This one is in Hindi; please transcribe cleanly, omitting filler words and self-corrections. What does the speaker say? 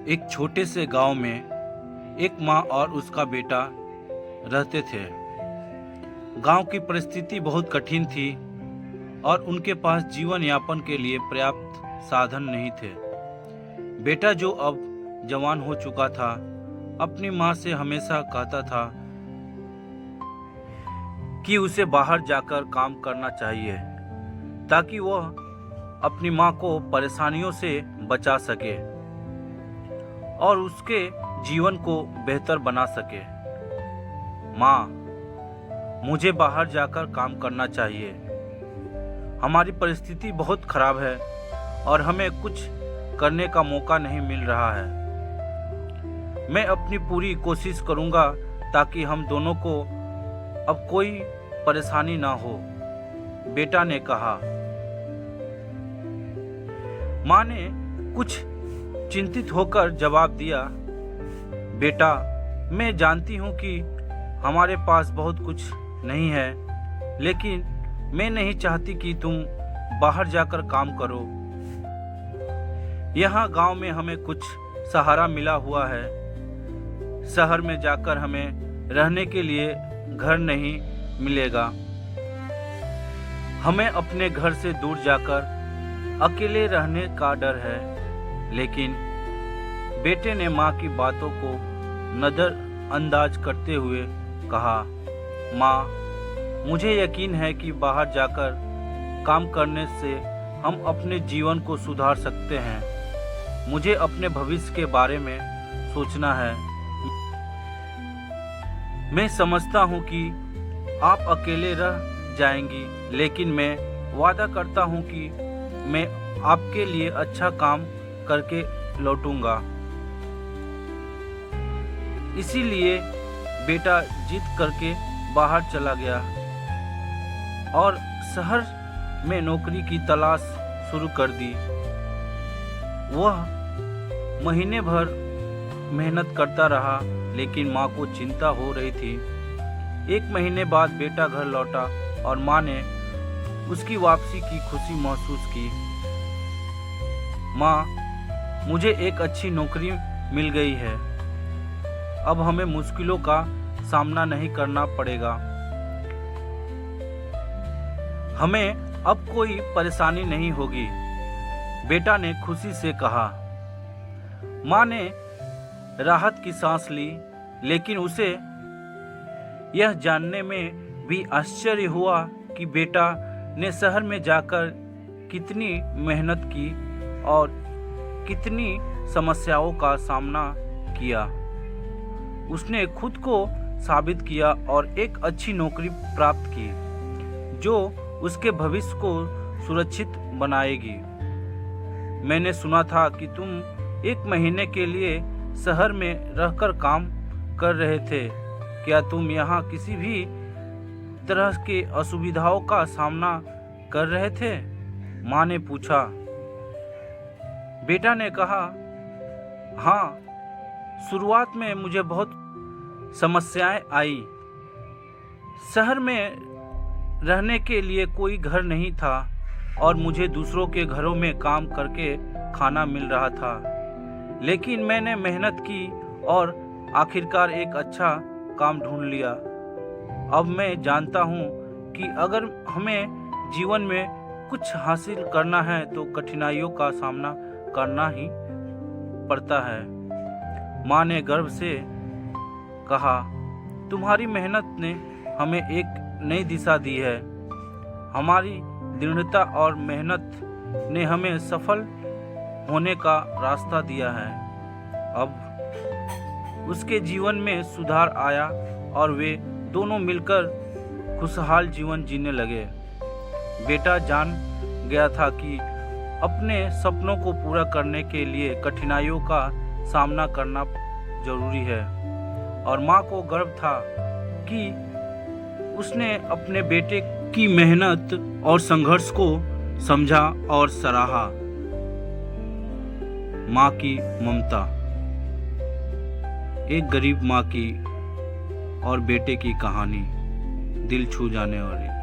एक छोटे से गांव में एक माँ और उसका बेटा रहते थे। गांव की परिस्थिति बहुत कठिन थी और उनके पास जीवन यापन के लिए पर्याप्त साधन नहीं थे। बेटा, जो अब जवान हो चुका था, अपनी माँ से हमेशा कहता था कि उसे बाहर जाकर काम करना चाहिए ताकि वह अपनी माँ को परेशानियों से बचा सके और उसके जीवन को बेहतर बना सके। माँ, मुझे बाहर जाकर काम करना चाहिए। हमारी परिस्थिति बहुत खराब है और हमें कुछ करने का मौका नहीं मिल रहा है। मैं अपनी पूरी कोशिश करूँगा ताकि हम दोनों को अब कोई परेशानी ना हो, बेटा ने कहा। माँ ने कुछ चिंतित होकर जवाब दिया, बेटा, मैं जानती हूँ कि हमारे पास बहुत कुछ नहीं है, लेकिन मैं नहीं चाहती कि तुम बाहर जाकर काम करो। यहाँ गांव में हमें कुछ सहारा मिला हुआ है। शहर में जाकर हमें रहने के लिए घर नहीं मिलेगा। हमें अपने घर से दूर जाकर अकेले रहने का डर है। लेकिन बेटे ने माँ की बातों को नज़रअंदाज करते हुए कहा, माँ, मुझे यकीन है कि बाहर जाकर काम करने से हम अपने जीवन को सुधार सकते हैं। मुझे अपने भविष्य के बारे में सोचना है। मैं समझता हूँ कि आप अकेले रह जाएंगी, लेकिन मैं वादा करता हूँ कि मैं आपके लिए अच्छा काम करके लौटूंगा। इसीलिए बेटा जिद करके बाहर चला गया और शहर में नौकरी की तलाश शुरू कर दी। वह महीने भर मेहनत करता रहा, लेकिन माँ को चिंता हो रही थी। एक महीने बाद बेटा घर लौटा और माँ ने उसकी वापसी की खुशी महसूस की। माँ, मुझे एक अच्छी नौकरी मिल गई है। अब हमें मुश्किलों का सामना नहीं करना पड़ेगा। हमें अब कोई परेशानी नहीं होगी, बेटा ने खुशी से कहा। माँ ने राहत की सांस ली, लेकिन उसे यह जानने में भी आश्चर्य हुआ कि बेटा ने शहर में जाकर कितनी मेहनत की और कितनी समस्याओं का सामना किया। उसने खुद को साबित किया और एक अच्छी नौकरी प्राप्त की जो उसके भविष्य को सुरक्षित बनाएगी। मैंने सुना था कि तुम एक महीने के लिए शहर में रहकर काम कर रहे थे। क्या तुम यहाँ किसी भी तरह के असुविधाओं का सामना कर रहे थे? माँ ने पूछा। बेटा ने कहा, हाँ, शुरुआत में मुझे बहुत समस्याएं आई। शहर में रहने के लिए कोई घर नहीं था और मुझे दूसरों के घरों में काम करके खाना मिल रहा था। लेकिन मैंने मेहनत की और आखिरकार एक अच्छा काम ढूंढ लिया। अब मैं जानता हूँ कि अगर हमें जीवन में कुछ हासिल करना है तो कठिनाइयों का सामना करना ही पड़ता है। माँ ने गर्व से कहा, तुम्हारी मेहनत ने हमें एक नई दिशा दी है। हमारी दृढ़ता और मेहनत ने हमें सफल होने का रास्ता दिया है। अब उसके जीवन में सुधार आया और वे दोनों मिलकर खुशहाल जीवन जीने लगे। बेटा जान गया था कि अपने सपनों को पूरा करने के लिए कठिनाइयों का सामना करना जरूरी है और माँ को गर्व था कि उसने अपने बेटे की मेहनत और संघर्ष को समझा और सराहा। माँ की ममता। एक गरीब माँ की और बेटे की कहानी दिल छू जाने वाली।